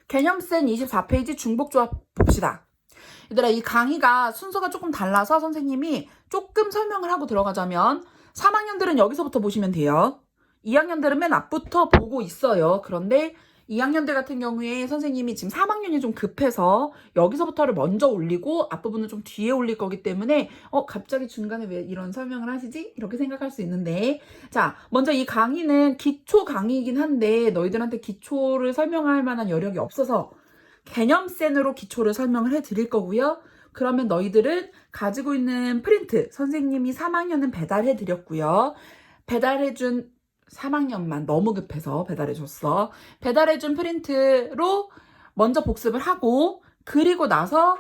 개념센 24페이지 중복조합 봅시다. 얘들아, 이 강의가 순서가 조금 달라서 선생님이 조금 설명을 하고 들어가자면 3학년들은 여기서부터 보시면 돼요. 2학년들은 맨 앞부터 보고 있어요. 그런데 2학년들 같은 경우에 선생님이 지금 3학년이 좀 급해서 여기서부터를 먼저 올리고 앞부분은 좀 뒤에 올릴 거기 때문에 갑자기 중간에 왜 이런 설명을 하시지? 이렇게 생각할 수 있는데, 자, 먼저 이 강의는 기초 강의이긴 한데 너희들한테 기초를 설명할 만한 여력이 없어서 개념센으로 기초를 설명을 해드릴 거고요. 그러면 너희들은 가지고 있는 프린트, 선생님이 3학년은 배달해드렸고요. 배달해준 3학년만 너무 급해서 배달해줬어. 배달해준 프린트로 먼저 복습을 하고, 그리고 나서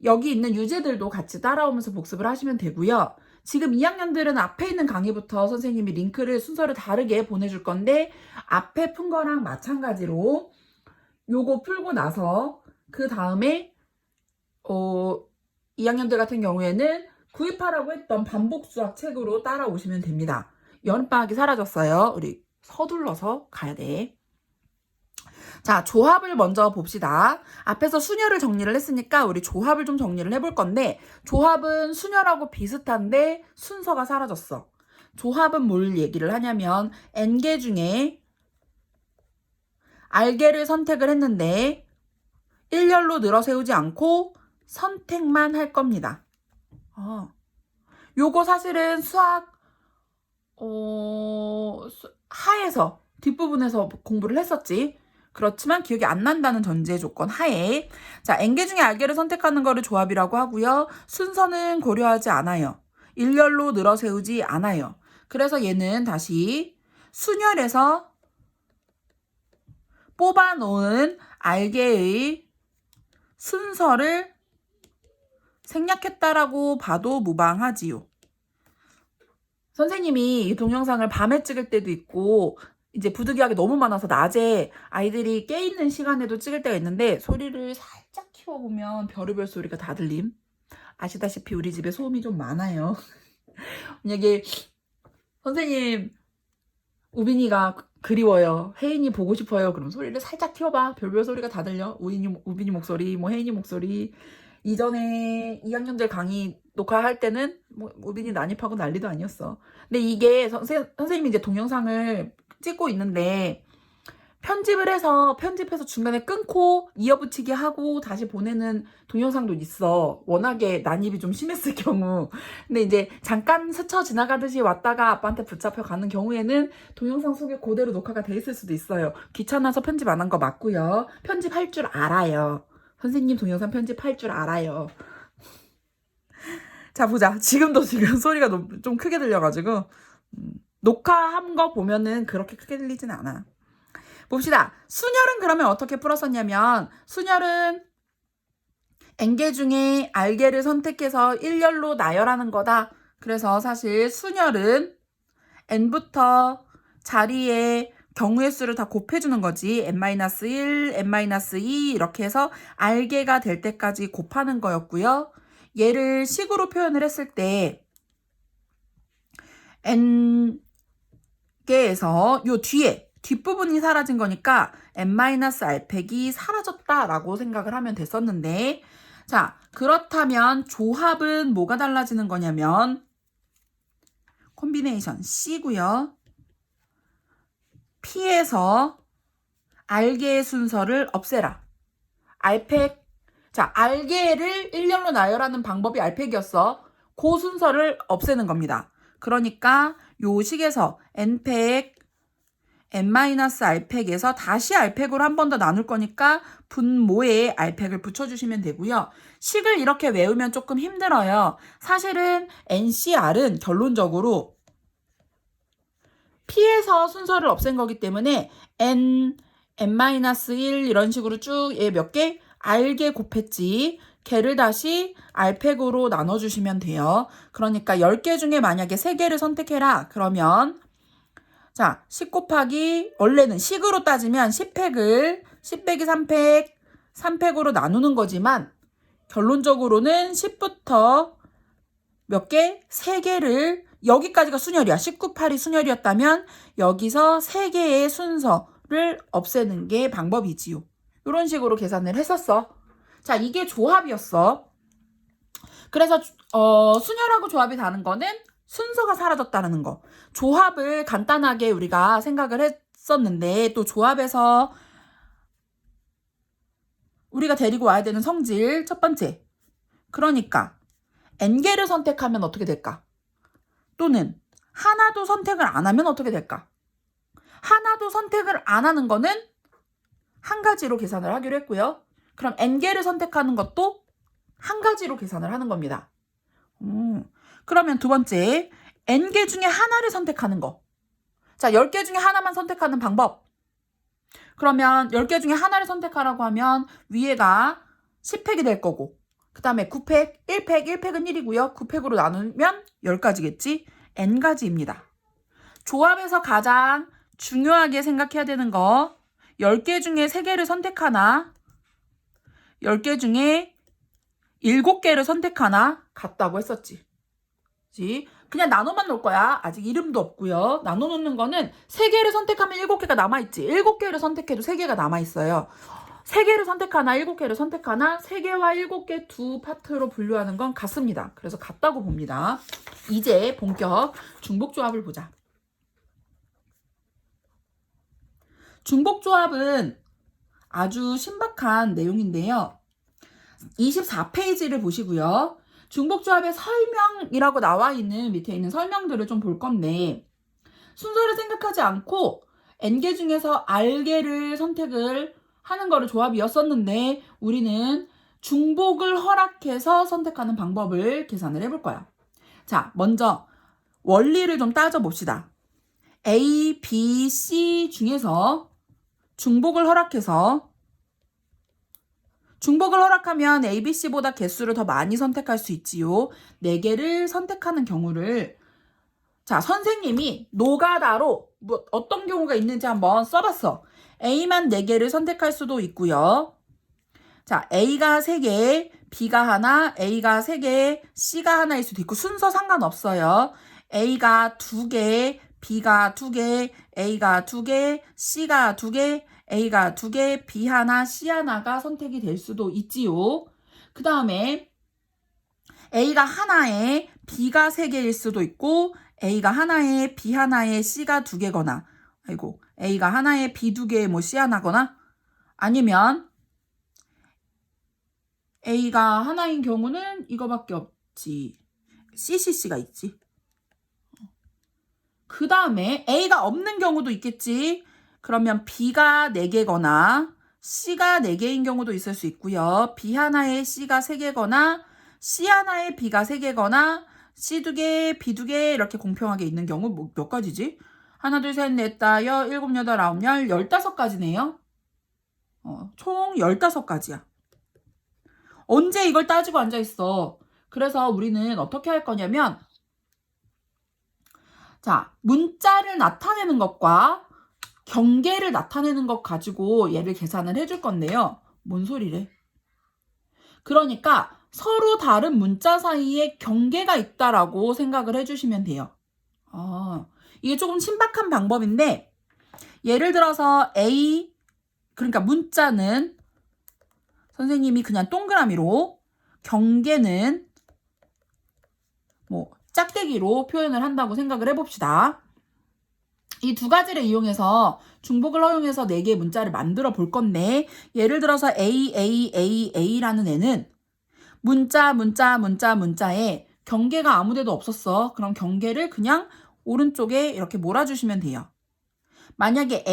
여기 있는 유제들도 같이 따라오면서 복습을 하시면 되고요. 지금 2학년들은 앞에 있는 강의부터 선생님이 링크를 순서를 다르게 보내줄 건데, 앞에 푼 거랑 마찬가지로 요거 풀고 나서 그 다음에 2학년들 같은 경우에는 구입하라고 했던 반복수학 책으로 따라오시면 됩니다. 여름방학이 사라졌어요. 우리 서둘러서 가야 돼. 자, 조합을 먼저 봅시다. 앞에서 순열을 정리를 했으니까 우리 조합을 좀 정리를 해볼 건데, 조합은 순열하고 비슷한데 순서가 사라졌어. 조합은 뭘 얘기를 하냐면 N개 중에 R개를 선택을 했는데 일렬로 늘어 세우지 않고 선택만 할 겁니다. 요거 사실은 수학 하에서 뒷부분에서 공부를 했었지. 그렇지만 기억이 안 난다는 전제 조건 하에, 자, N개 중에 R개를 선택하는 거를 조합이라고 하고요. 순서는 고려하지 않아요. 일렬로 늘어 세우지 않아요. 그래서 얘는 다시 순열에서 뽑아놓은 R개의 순서를 생략했다라고 봐도 무방하지요. 선생님이 이 동영상을 밤에 찍을 때도 있고 이제 부득이하게 너무 많아서 낮에 아이들이 깨있는 시간에도 찍을 때가 있는데, 소리를 살짝 키워보면 별의별 소리가 다 들림. 아시다시피 우리 집에 소음이 좀 많아요. 만약에 선생님 우빈이가 그리워요, 혜인이 보고 싶어요, 그럼 소리를 살짝 키워봐. 별별 소리가 다 들려. 우빈이 목소리, 뭐 혜인이 목소리. 이전에 2학년들 강의 녹화할 때는 뭐 우빈이 난입하고 난리도 아니었어. 근데 이게 선생님이 이제 동영상을 찍고 있는데 편집해서 중간에 끊고 이어붙이기 하고 다시 보내는 동영상도 있어. 워낙에 난입이 좀 심했을 경우. 근데 이제 잠깐 스쳐 지나가듯이 왔다가 아빠한테 붙잡혀 가는 경우에는 동영상 속에 그대로 녹화가 돼 있을 수도 있어요. 귀찮아서 편집 안 한 거 맞고요. 편집할 줄 알아요. 선생님 동영상 편집할 줄 알아요. 자, 보자. 지금 소리가 좀 크게 들려가지고 녹화한 거 보면은 그렇게 크게 들리진 않아. 봅시다. 순열은 그러면 어떻게 풀었었냐면, 순열은 N개 중에 R개를 선택해서 일렬로 나열하는 거다. 그래서 사실 순열은 N부터 자리에 경우의 수를 다 곱해주는 거지. N-1, N-2 이렇게 해서 R개가 될 때까지 곱하는 거였고요. 얘를 식으로 표현을 했을 때 N개에서 요 뒷부분이 사라진 거니까 N-R팩이 사라졌다라고 생각을 하면 됐었는데, 자, 그렇다면 조합은 뭐가 달라지는 거냐면 콤비네이션 C고요. P에서 R개의 순서를 없애라. R팩, 자, R개를 일렬로 나열하는 방법이 R팩이었어. 그 순서를 없애는 겁니다. 그러니까 요 식에서 N팩, N-R팩에서 다시 R팩으로 한 번 더 나눌 거니까 분모에 R팩을 붙여주시면 되고요. 식을 이렇게 외우면 조금 힘들어요. 사실은 NCR은 결론적으로 P에서 순서를 없앤 거기 때문에 N-1 이런 식으로 쭉 얘 몇 개? R개 곱했지. 걔를 다시 R팩으로 나눠주시면 돼요. 그러니까 10개 중에 만약에 3개를 선택해라. 그러면 자, 10 곱하기, 원래는 식으로 따지면 10팩을 10 빼기 3팩, 3팩으로 나누는 거지만 결론적으로는 10부터 몇 개? 3개를, 여기까지가 순열이야. 19, 8이 순열이었다면 여기서 3개의 순서를 없애는 게 방법이지요. 이런 식으로 계산을 했었어. 자, 이게 조합이었어. 그래서 순혈하고 조합이 다른 거는 순서가 사라졌다는 거. 조합을 간단하게 우리가 생각을 했었는데 또 조합에서 우리가 데리고 와야 되는 성질 첫 번째. 그러니까 n개를 선택하면 어떻게 될까? 또는 하나도 선택을 안 하면 어떻게 될까? 하나도 선택을 안 하는 거는 한 가지로 계산을 하기로 했고요. 그럼 n개를 선택하는 것도 한 가지로 계산을 하는 겁니다. 그러면 두 번째, n개 중에 하나를 선택하는 거. 자, 10개 중에 하나만 선택하는 방법. 그러면 10개 중에 하나를 선택하라고 하면 위에가 10팩이 될 거고 그 다음에 9팩, 1팩은 1이고요. 9팩으로 나누면 10가지겠지? n가지입니다. 조합에서 가장 중요하게 생각해야 되는 거 10개 중에 3개를 선택하나 10개 중에 7개를 선택하나 같다고 했었지. 그냥 나눠만 놓을 거야. 아직 이름도 없고요. 나눠 놓는 거는 3개를 선택하면 7개가 남아있지. 7개를 선택해도 3개가 남아있어요. 3개를 선택하나 7개를 선택하나 3개와 7개 두 파트로 분류하는 건 같습니다. 그래서 같다고 봅니다. 이제 본격 중복조합을 보자. 중복조합은 아주 신박한 내용인데요. 24페이지를 보시고요. 중복조합의 설명이라고 나와 있는 밑에 있는 설명들을 좀 볼 건데 순서를 생각하지 않고 n개 중에서 r개를 선택을 하는 거를 조합이었었는데 우리는 중복을 허락해서 선택하는 방법을 계산을 해볼 거야. 자, 먼저 원리를 좀 따져봅시다. A, B, C 중에서 중복을 허락하면 A, B, C보다 개수를 더 많이 선택할 수 있지요. 4개를 선택하는 경우를 자, 선생님이 노가다로 어떤 경우가 있는지 한번 써봤어. A만 4개를 선택할 수도 있고요. 자, A가 3개, B가 하나, A가 3개, C가 하나일 수도 있고 순서 상관없어요. A가 2개, B가 2개, A가 2개, C가 2개, A가 2개, B 하나, C 하나가 선택이 될 수도 있지요. 그 다음에 A가 하나에 B가 3개일 수도 있고 A가 하나에 B 하나에 C가 2개거나 A가 하나에 B 2개에 뭐 C 하나거나 아니면 A가 하나인 경우는 이거밖에 없지. CCC가 있지. 그 다음에 A가 없는 경우도 있겠지. 그러면 B가 4개거나 C가 4개인 경우도 있을 수 있고요. B 하나에 C가 3개거나 C 하나에 B가 3개거나 C 2개, B 2개 이렇게 공평하게 있는 경우 몇 가지지? 하나, 둘, 셋, 넷, 다섯, 일곱, 여덟, 아홉, 열, 15가지네요. 총 15가지야. 언제 이걸 따지고 앉아있어? 그래서 우리는 어떻게 할 거냐면 자, 문자를 나타내는 것과 경계를 나타내는 것 가지고 얘를 계산을 해줄 건데요. 뭔 소리래? 그러니까 서로 다른 문자 사이에 경계가 있다라고 생각을 해주시면 돼요. 이게 조금 신박한 방법인데 예를 들어서 A 그러니까 문자는 선생님이 그냥 동그라미로 경계는 뭐 짝대기로 표현을 한다고 생각을 해봅시다. 이 두 가지를 이용해서 중복을 허용해서 4개의 문자를 만들어 볼 건데 예를 들어서 A라는 애는 문자에 경계가 아무 데도 없었어. 그럼 경계를 그냥 오른쪽에 이렇게 몰아주시면 돼요. 만약에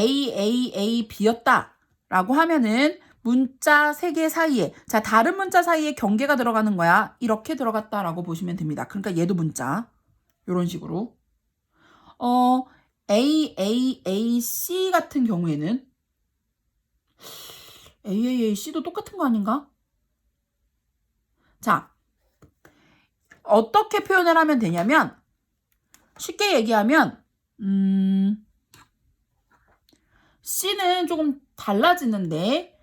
B였다 라고 하면은 문자 3개 사이에 자 다른 문자 사이에 경계가 들어가는 거야. 이렇게 들어갔다라고 보시면 됩니다. 그러니까 얘도 문자 이런 식으로 C 같은 경우에는 C도 똑같은 거 아닌가? 자, 어떻게 표현을 하면 되냐면 쉽게 얘기하면 C는 조금 달라지는데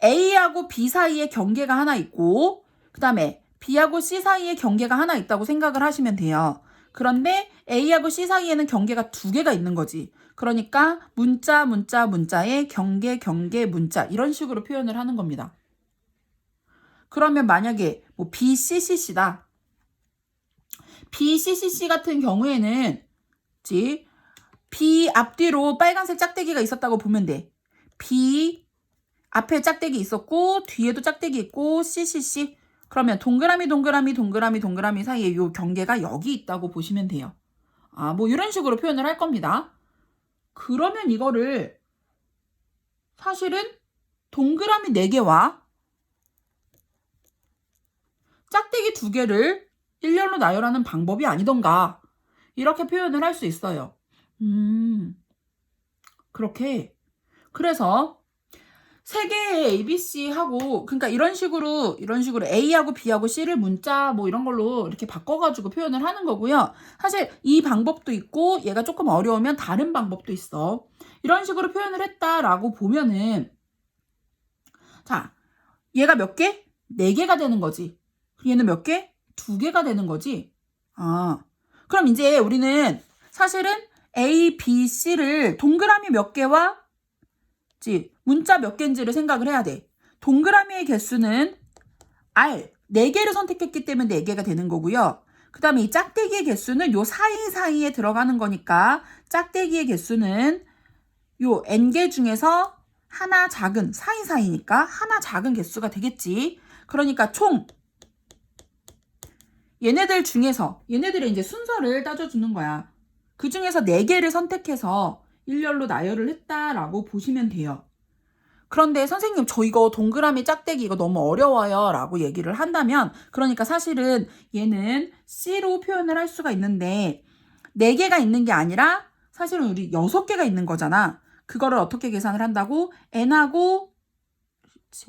A하고 B 사이에 경계가 하나 있고 그 다음에 B하고 C 사이에 경계가 하나 있다고 생각을 하시면 돼요. 그런데 A하고 C 사이에는 경계가 2개가 있는 거지. 그러니까 문자, 문자, 문자에 경계, 경계, 문자 이런 식으로 표현을 하는 겁니다. 그러면 만약에 뭐 BCCC다. BCCC 같은 경우에는 B 앞뒤로 빨간색 짝대기가 있었다고 보면 돼. B 앞에 짝대기 있었고 뒤에도 짝대기 있고 CCC. 그러면 동그라미 동그라미 동그라미 동그라미 사이에 이 경계가 여기 있다고 보시면 돼요. 뭐 이런 식으로 표현을 할 겁니다. 그러면 이거를 사실은 동그라미 4개와 짝대기 2개를 일렬로 나열하는 방법이 아니던가 이렇게 표현을 할 수 있어요. 그렇게 그래서 세 개의 ABC하고 그러니까 이런 식으로 A하고 B하고 C를 문자 뭐 이런 걸로 이렇게 바꿔가지고 표현을 하는 거고요. 사실 이 방법도 있고 얘가 조금 어려우면 다른 방법도 있어. 이런 식으로 표현을 했다라고 보면은 자 얘가 몇 개? 4개가 되는 거지. 얘는 몇 개? 2개가 되는 거지. 그럼 이제 우리는 사실은 A, B, C를 동그라미 몇 개와 문자 몇 개인지를 생각을 해야 돼. 동그라미의 개수는 R 4개를 선택했기 때문에 4개가 되는 거고요. 그 다음에 이 짝대기의 개수는 요 사이사이에 들어가는 거니까 짝대기의 개수는 요 N개 중에서 하나 작은 사이사이니까 하나 작은 개수가 되겠지. 그러니까 총 얘네들 중에서 얘네들의 이제 순서를 따져주는 거야. 그 중에서 4개를 선택해서 일렬로 나열을 했다라고 보시면 돼요. 그런데 선생님 저 이거 동그라미 짝대기 이거 너무 어려워요 라고 얘기를 한다면 그러니까 사실은 얘는 C로 표현을 할 수가 있는데 4개가 있는 게 아니라 사실은 우리 6개가 있는 거잖아. 그거를 어떻게 계산을 한다고? N하고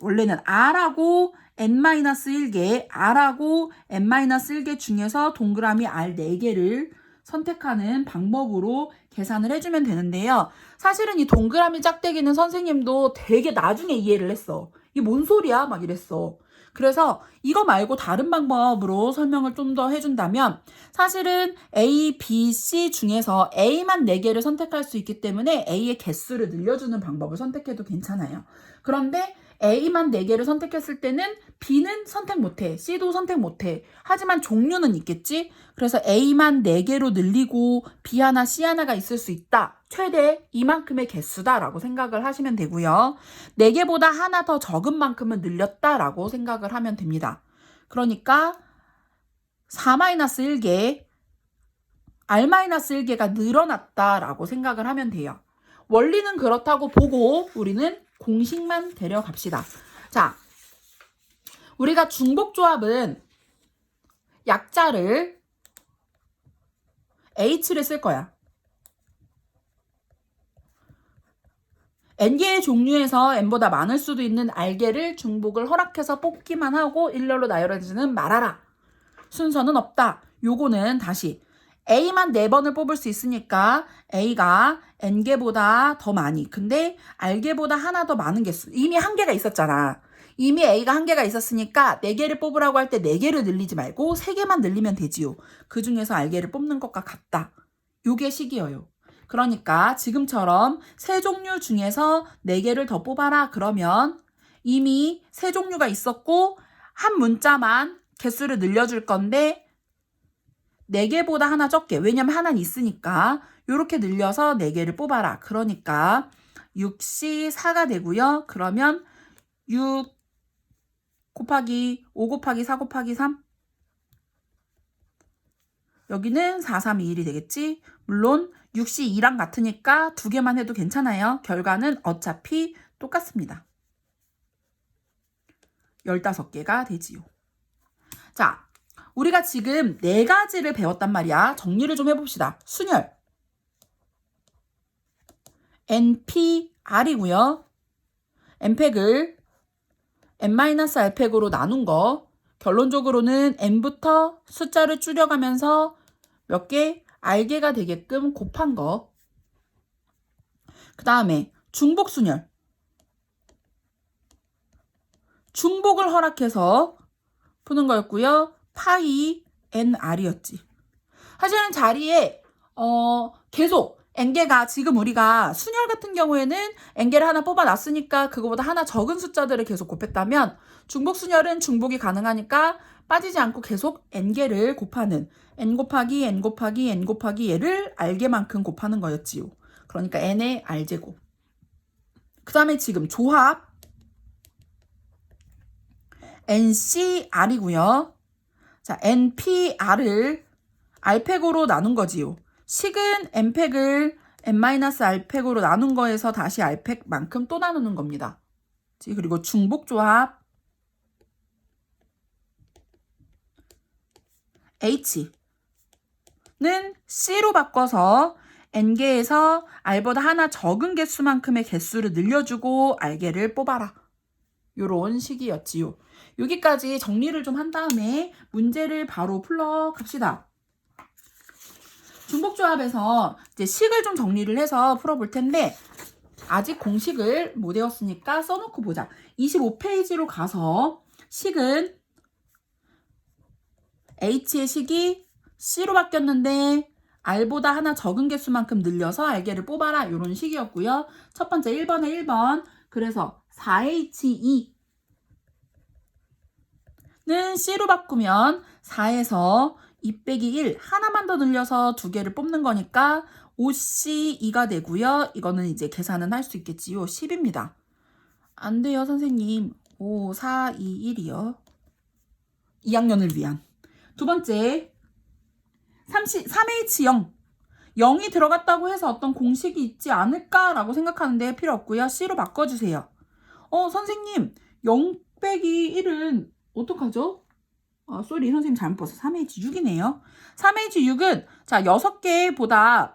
원래는 R하고 N-1개 R하고 N-1개 중에서 동그라미 R 4개를 선택하는 방법으로 계산을 해주면 되는데요. 사실은 이 동그라미 짝대기는 선생님도 되게 나중에 이해를 했어. 이게 뭔 소리야? 막 이랬어. 그래서 이거 말고 다른 방법으로 설명을 좀 더 해준다면 사실은 A, B, C 중에서 A만 4개를 선택할 수 있기 때문에 A의 개수를 늘려주는 방법을 선택해도 괜찮아요. 그런데 A만 4개를 선택했을 때는 B는 선택 못해. C도 선택 못해. 하지만 종류는 있겠지? 그래서 A만 4개로 늘리고 B 하나, C 하나가 있을 수 있다. 최대 이만큼의 개수다라고 생각을 하시면 되고요. 4개보다 하나 더 적은 만큼은 늘렸다라고 생각을 하면 됩니다. 그러니까 4-1개, R-1개가 늘어났다라고 생각을 하면 돼요. 원리는 그렇다고 보고 우리는 공식만 데려갑시다. 자, 우리가 중복조합은 약자를 H를 쓸 거야. N개의 종류에서 N보다 많을 수도 있는 R개를 중복을 허락해서 뽑기만 하고 일렬로 나열하지는 말아라. 순서는 없다. 요거는 다시 A만 4번을 뽑을 수 있으니까 A가 N개보다 더 많이. 근데 R개보다 하나 더 많은 개수. 이미 1개가 있었잖아. 이미 A가 1개가 있었으니까 4개를 뽑으라고 할 때 4개를 늘리지 말고 3개만 늘리면 되지요. 그 중에서 R개를 뽑는 것과 같다. 요게 식이어요. 그러니까 지금처럼 세 종류 중에서 4개를 더 뽑아라 그러면 이미 세 종류가 있었고 한 문자만 개수를 늘려줄 건데 4개보다 하나 적게. 왜냐면 하나는 있으니까 이렇게 늘려서 4개를 뽑아라. 그러니까 6시 4가 되고요. 그러면 6 곱하기 5 곱하기 4 곱하기 3 여기는 4, 3, 2, 1이 되겠지. 물론 6시 2랑 같으니까 2개만 해도 괜찮아요. 결과는 어차피 똑같습니다. 15개가 되지요. 자, 우리가 지금 4가지를 배웠단 말이야. 정리를 좀 해봅시다. 순열 NPR이고요. N팩을 N-R팩으로 나눈 거 결론적으로는 N부터 숫자를 줄여가면서 몇 개? R개가 되게끔 곱한 거. 그 다음에 중복순열. 중복을 허락해서 푸는 거였고요. 파이 NR이었지. 사실은 자리에 계속 n개가 지금 우리가 순열 같은 경우에는 n개를 하나 뽑아놨으니까 그거보다 하나 적은 숫자들을 계속 곱했다면 중복 순열은 중복이 가능하니까 빠지지 않고 계속 n개를 곱하는 n 곱하기 n 곱하기 n 곱하기 얘를 r개만큼 곱하는 거였지요. 그러니까 n의 r제곱. 그 다음에 지금 조합 NCR이고요. 자, NPR을 R팩으로 나눈 거지요. 식은 N팩을 N-R팩으로 나눈 거에서 다시 R팩만큼 또 나누는 겁니다. 그리고 중복조합 H는 C로 바꿔서 N개에서 R보다 하나 적은 개수만큼의 개수를 늘려주고 R개를 뽑아라. 요런 식이었지요. 여기까지 정리를 좀 한 다음에 문제를 바로 풀러 갑시다. 중복조합에서 이제 식을 좀 정리를 해서 풀어볼 텐데 아직 공식을 못 외웠으니까 써놓고 보자. 25페이지로 가서 식은 H의 식이 C로 바뀌었는데 R보다 하나 적은 개수만큼 늘려서 R개를 뽑아라. 이런 식이었고요. 첫 번째 1번에 1번. 그래서 4H2는 C로 바꾸면 4에서 2 빼기 1 하나만 더 늘려서 두 개를 뽑는 거니까 5C2가 되고요. 이거는 이제 계산은 할 수 있겠지요. 10입니다. 안 돼요, 선생님. 5, 4, 2, 1이요. 2학년을 위한. 두 번째 3H0 0이 들어갔다고 해서 어떤 공식이 있지 않을까라고 생각하는데 필요 없고요. C로 바꿔주세요. 선생님 0 빼기 1은 어떡하죠? 쏘리 선생님 잘못 봤어. 3H6이네요. 3H6은 자 6개보다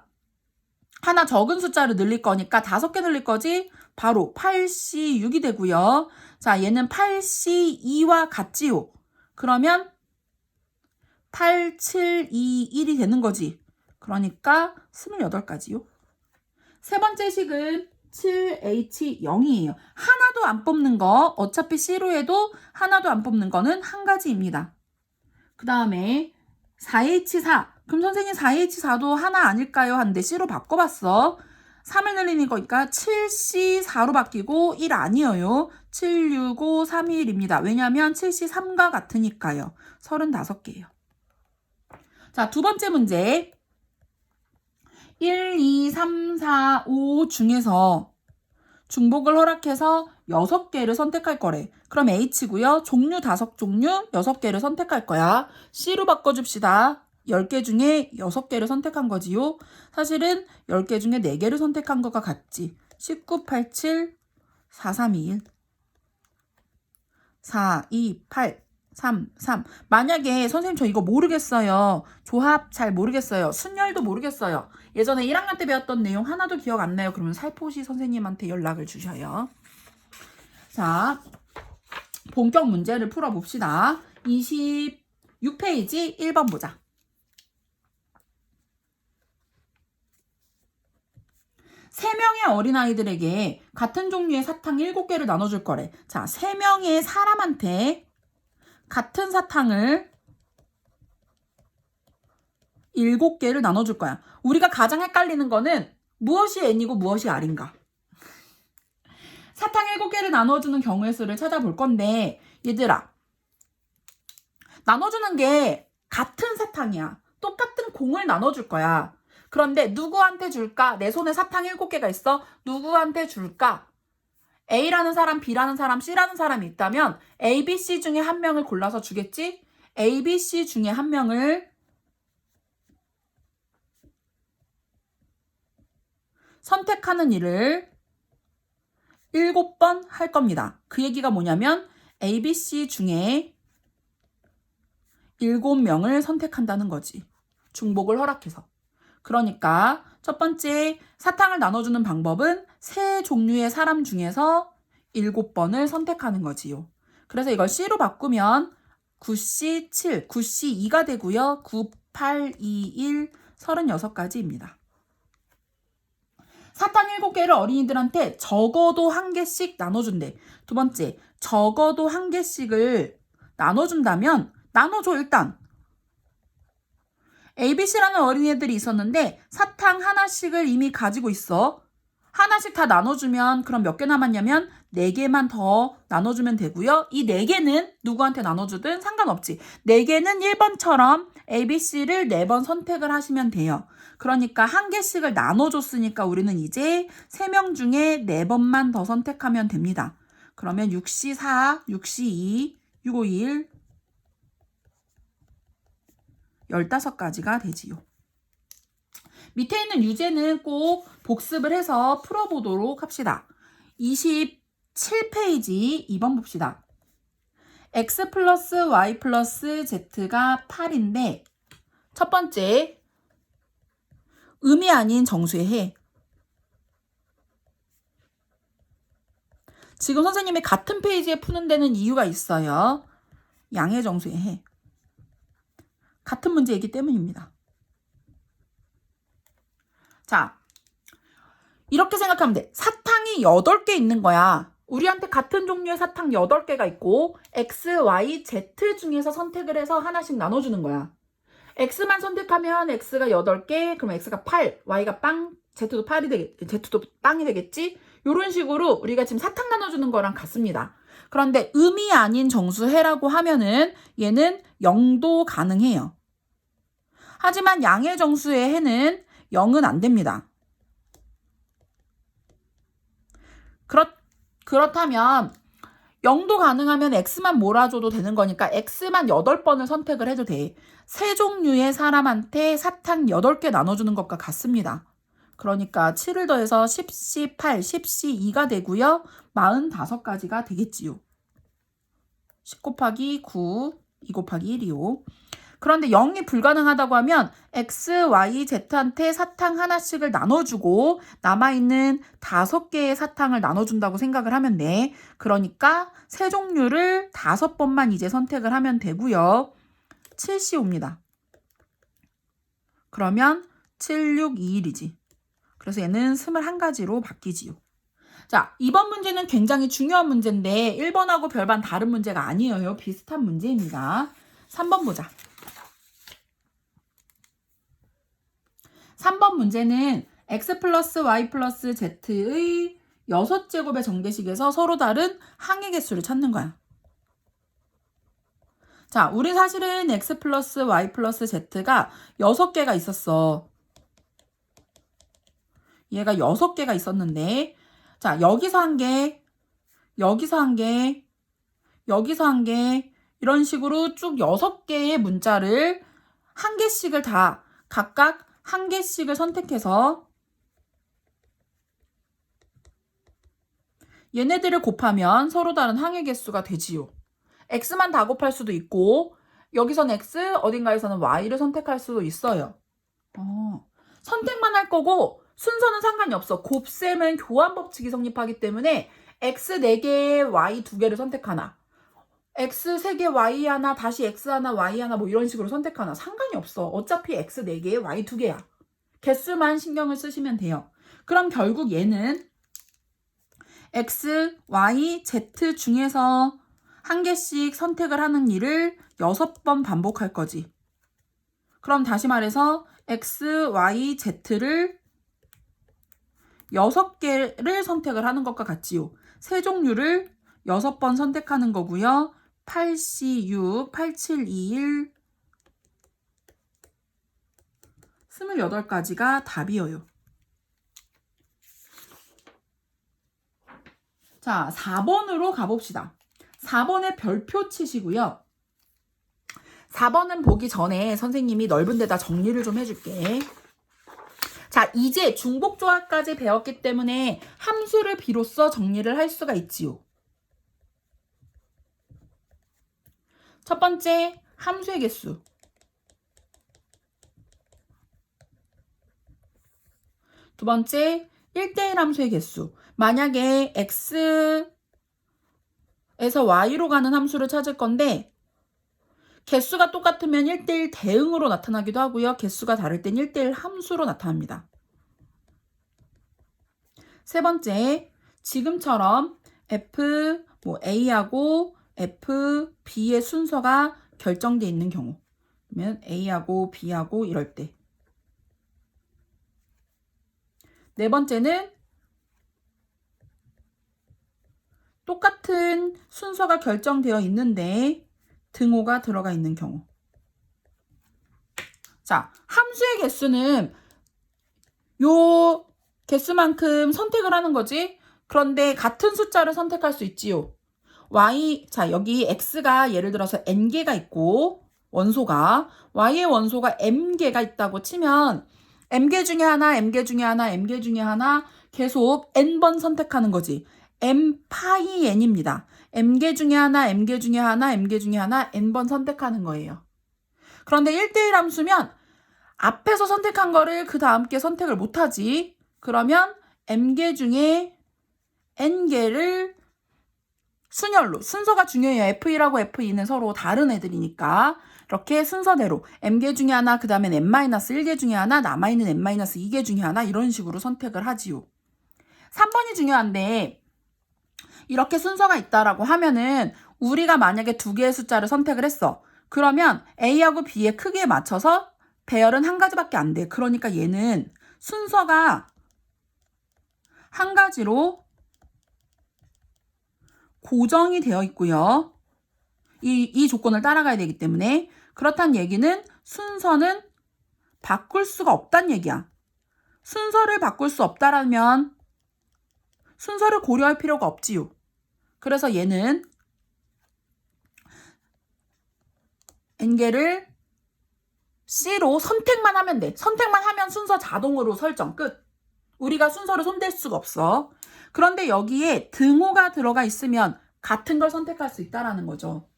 하나 적은 숫자를 늘릴 거니까 5개 늘릴 거지? 바로 8C6이 되고요. 자 얘는 8C2와 같지요. 그러면 8, 7, 2, 1이 되는 거지. 그러니까 28가지요. 세 번째 식은 7H0이에요. 하나도 안 뽑는 거 어차피 C로 해도 하나도 안 뽑는 거는 한 가지입니다. 그 다음에 4H4 그럼 선생님 4H4도 하나 아닐까요? 하는데 C로 바꿔봤어. 3을 늘리는 거니까 7C4로 바뀌고 1 아니에요. 7, 6, 5, 3, 1입니다. 왜냐하면 7C3과 같으니까요. 35개예요. 자, 두 번째 문제 1, 2, 3, 4, 5 중에서 중복을 허락해서 6개를 선택할 거래. 그럼 H고요. 종류 5종류 6개를 선택할 거야. C로 바꿔줍시다. 10개 중에 6개를 선택한 거지요. 사실은 10개 중에 4개를 선택한 거가 같지. 19, 8, 7, 4, 3, 2, 1 4, 2, 8 3, 3 만약에 선생님 저 이거 모르겠어요. 조합 잘 모르겠어요. 순열도 모르겠어요. 예전에 1학년 때 배웠던 내용 하나도 기억 안 나요. 그러면 살포시 선생님한테 연락을 주셔요. 자, 본격 문제를 풀어봅시다. 26페이지 1번 보자. 세 명의 어린아이들에게 같은 종류의 사탕 7개를 나눠줄 거래. 자, 3명의 사람한테 같은 사탕을 7개를 나눠줄 거야. 우리가 가장 헷갈리는 거는 무엇이 N이고 무엇이 R인가. 사탕 7개를 나눠주는 경우의 수를 찾아볼 건데 얘들아 나눠주는 게 같은 사탕이야. 똑같은 공을 나눠줄 거야. 그런데 누구한테 줄까? 내 손에 사탕 7개가 있어. 누구한테 줄까? A라는 사람, B라는 사람, C라는 사람이 있다면 A, B, C 중에 한 명을 골라서 주겠지? A, B, C 중에 한 명을 선택하는 일을 7번 할 겁니다. 그 얘기가 뭐냐면 A, B, C 중에 7명을 선택한다는 거지. 중복을 허락해서. 그러니까 첫 번째 사탕을 나눠주는 방법은 세 종류의 사람 중에서 7번을 선택하는 거지요. 그래서 이걸 C로 바꾸면 9C7, 9C2가 되고요. 9, 8, 2, 1, 36가지입니다. 사탕 7개를 어린이들한테 적어도 1개씩 나눠준대. 두 번째, 적어도 1개씩을 나눠준다면 나눠줘 일단. ABC라는 어린이들이 있었는데 사탕 하나씩을 이미 가지고 있어. 하나씩 다 나눠주면 그럼 몇 개 남았냐면 4개만 더 나눠주면 되고요. 이 4개는 누구한테 나눠주든 상관없지. 4개는 1번처럼 ABC를 4번 선택을 하시면 돼요. 그러니까 1개씩을 나눠줬으니까 우리는 이제 3명 중에 4번만 더 선택하면 됩니다. 그러면 6C4, 6C2, 651, 15가지가 되지요. 밑에 있는 유제는 꼭 복습을 해서 풀어보도록 합시다. 27페이지 2번 봅시다. x 플러스 y 플러스 z가 8인데 첫 번째 음이 아닌 정수의 해. 지금 선생님이 같은 페이지에 푸는 데는 이유가 있어요. 양의 정수의 해. 같은 문제이기 때문입니다. 자, 이렇게 생각하면 돼. 사탕이 8개 있는 거야. 우리한테 같은 종류의 사탕 8개가 있고 X, Y, Z 중에서 선택을 해서 하나씩 나눠주는 거야. X만 선택하면 X가 8개, 그럼 X가 8, Y가 빵, Z도 빵이 되겠지? 이런 식으로 우리가 지금 사탕 나눠주는 거랑 같습니다. 그런데 음이 아닌 정수해라고 하면은 얘는 0도 가능해요. 하지만 양의 정수의 해는 0은 안 됩니다. 그렇다면 0도 가능하면 X만 몰아줘도 되는 거니까 X만 8번을 선택을 해도 돼. 세 종류의 사람한테 사탕 8개 나눠주는 것과 같습니다. 그러니까 7을 더해서 10C8, 10C2가 되고요. 45가지가 되겠지요. 10 곱하기 9, 2 곱하기 1이요. 그런데 0이 불가능하다고 하면 X, Y, Z한테 사탕 하나씩을 나눠주고 남아있는 5개의 사탕을 나눠준다고 생각을 하면 돼. 그러니까 세 종류를 5번만 이제 선택을 하면 되고요. 7C5입니다. 그러면 7, 6, 2, 1이지. 그래서 얘는 21가지로 바뀌지요. 자, 이번 문제는 굉장히 중요한 문제인데 1번하고 별반 다른 문제가 아니에요. 비슷한 문제입니다. 3번 보자. 3번 문제는 x 플러스 y 플러스 z의 6제곱의 정계식에서 서로 다른 항의 개수를 찾는 거야. 자, 우리 사실은 x 플러스 y 플러스 z가 6개가 있었어. 얘가 6개가 있었는데 자, 여기서 한 개, 여기서 한 개, 여기서 한 개 이런 식으로 쭉 6개의 문자를 한 개씩을 다 각각 한 개씩을 선택해서 얘네들을 곱하면 서로 다른 항의 개수가 되지요. x만 다 곱할 수도 있고 여기선 x, 어딘가에서는 y를 선택할 수도 있어요. 선택만 할 거고 순서는 상관이 없어. 곱셈은 교환 법칙이 성립하기 때문에 x 4개, y 2개를 선택하나 x 3개, y 하나, 다시 x 하나, y 하나 뭐 이런 식으로 선택하나 상관이 없어. 어차피 x 4개, y 2개야. 개수만 신경을 쓰시면 돼요. 그럼 결국 얘는 x, y, z 중에서 한 개씩 선택을 하는 일을 6번 반복할 거지. 그럼 다시 말해서 x, y, z를 6개를 선택을 하는 것과 같지요. 세 종류를 6번 선택하는 거고요. 8C6, 8721, 28가지가 답이에요. 자, 4번으로 가봅시다. 4번에 별표 치시고요. 4번은 보기 전에 선생님이 넓은 데다 정리를 좀 해줄게. 자, 이제 중복조합까지 배웠기 때문에 함수를 비로소 정리를 할 수가 있지요. 첫 번째, 함수의 개수. 두 번째, 1대1 함수의 개수. 만약에 x에서 y로 가는 함수를 찾을 건데 개수가 똑같으면 1대1 대응으로 나타나기도 하고요. 개수가 다를 땐 1대1 함수로 나타납니다. 세 번째, 지금처럼 A하고 B의 순서가 결정되어 있는 경우. 그러면 A하고 B하고 이럴 때. 네 번째는 똑같은 순서가 결정되어 있는데 등호가 들어가 있는 경우. 자, 함수의 개수는 요 개수만큼 선택을 하는 거지. 그런데 같은 숫자를 선택할 수 있지요. 자, 여기 x가 예를 들어서 n개가 있고 원소가 y의 원소가 m개가 있다고 치면 m개 중에 하나, m개 중에 하나, m개 중에 하나 계속 n번 선택하는 거지. m 파이 n입니다. m개 중에 하나, m개 중에 하나, m개 중에 하나 n번 선택하는 거예요. 그런데 1대1 함수면 앞에서 선택한 거를 그 다음 게 선택을 못하지. 그러면 m개 중에 n개를 순열로, 순서가 중요해요. F1하고 F2는 서로 다른 애들이니까 이렇게 순서대로 m개 중에 하나, 그 다음엔 n-1개 중에 하나, 남아있는 n-2개 중에 하나 이런 식으로 선택을 하지요. 3번이 중요한데 이렇게 순서가 있다라고 하면은 우리가 만약에 두 개의 숫자를 선택을 했어. 그러면 A하고 B의 크기에 맞춰서 배열은 한 가지밖에 안 돼. 그러니까 얘는 순서가 한 가지로 고정이 되어 있고요. 이 조건을 따라가야 되기 때문에 그렇다는 얘기는 순서는 바꿀 수가 없다는 얘기야. 순서를 바꿀 수 없다라면 순서를 고려할 필요가 없지요. 그래서 얘는 n개를 C로 선택만 하면 돼. 선택만 하면 순서 자동으로 설정 끝. 우리가 순서를 손댈 수가 없어. 그런데 여기에 등호가 들어가 있으면 같은 걸 선택할 수 있다라는 거죠.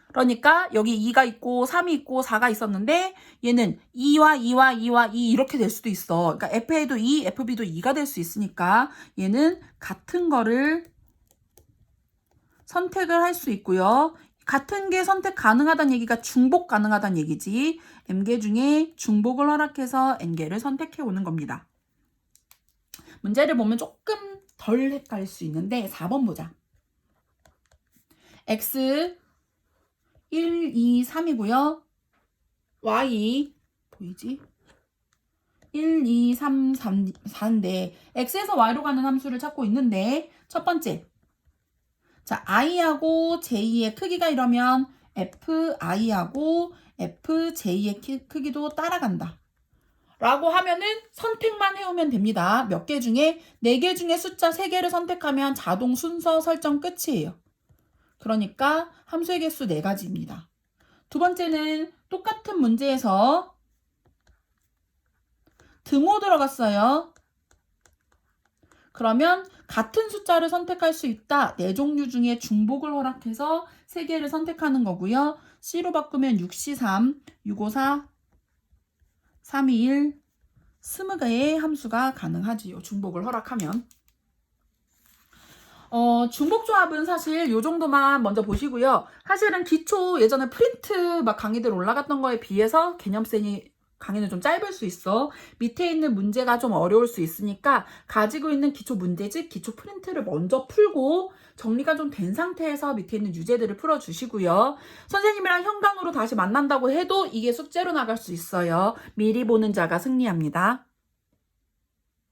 그러니까 여기 2가 있고 3이 있고 4가 있었는데 얘는 2와 2와 2와 2 이렇게 될 수도 있어. 그러니까 FA도 2, FB도 2가 될 수 있으니까 얘는 같은 거를 선택을 할 수 있고요. 같은 게 선택 가능하다는 얘기가 중복 가능하다는 얘기지. m개 중에 중복을 허락해서 n개를 선택해 오는 겁니다. 문제를 보면 조금 덜 헷갈릴 수 있는데 4번 보자. x 1, 2, 3이고요. y 보이지? 1, 2, 3, 4인데 x에서 y로 가는 함수를 찾고 있는데 첫 번째 자, i하고 j의 크기가 이러면 fi하고 fj의 크기도 따라간다. 라고 하면은 선택만 해오면 됩니다. 몇 개 중에 4개 중에 숫자 3개를 선택하면 자동 순서 설정 끝이에요. 그러니까 함수의 개수 4가지입니다. 두 번째는 똑같은 문제에서 등호 들어갔어요. 그러면 같은 숫자를 선택할 수 있다. 4종류 중에 중복을 허락해서 3개를 선택하는 거고요. C로 바꾸면 6C3, 654, 321, 20개의 함수가 가능하지요. 중복을 허락하면. 중복조합은 사실 요 정도만 먼저 보시고요. 사실은 기초 예전에 프린트 막 강의들 올라갔던 거에 비해서 개념센이 강의는 좀 짧을 수 있어. 밑에 있는 문제가 좀 어려울 수 있으니까 가지고 있는 기초 문제집, 기초 프린트를 먼저 풀고 정리가 좀 된 상태에서 밑에 있는 유제들을 풀어주시고요. 선생님이랑 현강으로 다시 만난다고 해도 이게 숙제로 나갈 수 있어요. 미리 보는 자가 승리합니다.